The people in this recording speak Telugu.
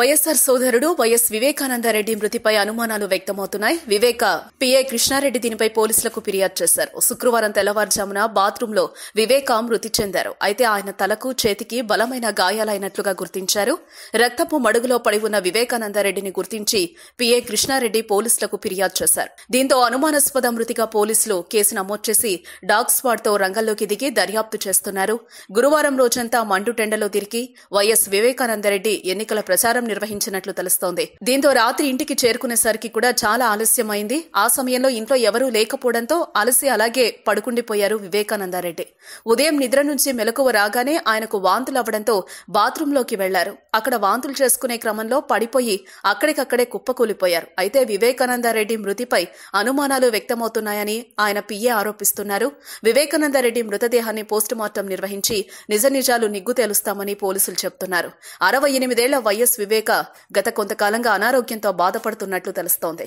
వైఎస్ఆర్ సోదరుడు వైఎస్ వివేకానందరెడ్డి మృతిపై అనుమానాలు వ్యక్తమవుతున్నాయి. వివేక పిఐ కృష్ణారెడ్డి దీనిపై పోలీసులకు ఫిర్యాదు చేశారు. శుక్రవారం తెల్లవారుజామున బాత్రూంలో వివేక మృతి చెందారు. అయితే ఆయన తలకు, చేతికి బలమైన గాయాలైనట్లుగా గుర్తించారు. రక్తపు మడుగులో పడి ఉన్న వివేకానందరెడ్డిని గుర్తించి పిఐ కృష్ణారెడ్డి పోలీసులకు ఫిర్యాదు చేశారు. దీంతో అనుమానాస్పద మృతిగా పోలీసులు కేసు నమోదు చేసి డాగ్ స్క్వాడ్ తో రంగంలోకి దిగి దర్యాప్తు చేస్తున్నారు. గురువారం రోజంతా మండుటెండలో తిరిగి వైఎస్ వివేకానందరెడ్డి ఎన్నికల ప్రచారం నిర్వహించినట్లు తెలుస్తోంది. దీంతో రాత్రి ఇంటికి చేరుకునేసరికి కూడా చాలా ఆలస్యమైంది. ఆ సమయంలో ఇంట్లో ఎవరూ లేకపోవడంతో అలసి అలాగే పడుకుండిపోయారు వివేకానందరెడ్డి. ఉదయం నిద్ర నుంచి మెలకువ రాగానే ఆయనకు వాంతులవ్వడంతో బాత్రూంలోకి వెళ్లారు. అక్కడ వాంతులు చేసుకునే క్రమంలో పడిపోయి అక్కడికక్కడే కుప్పకూలిపోయారు. అయితే వివేకానందరెడ్డి మృతిపై అనుమానాలు వ్యక్తమవుతున్నాయని ఆయన పిఏ ఆరోపిస్తున్నారు. వివేకానందరెడ్డి మృతదేహాన్ని పోస్టుమార్టం నిర్వహించి నిజ నిజాలు నిగ్గు తేలుస్తామని పోలీసులు చెబుతున్నారు. 68 ఏళ్ల వైఎస్ వివేక గత కొంతకాలంగా అనారోగ్యంతో బాధపడుతున్నట్లు తెలుస్తోంది.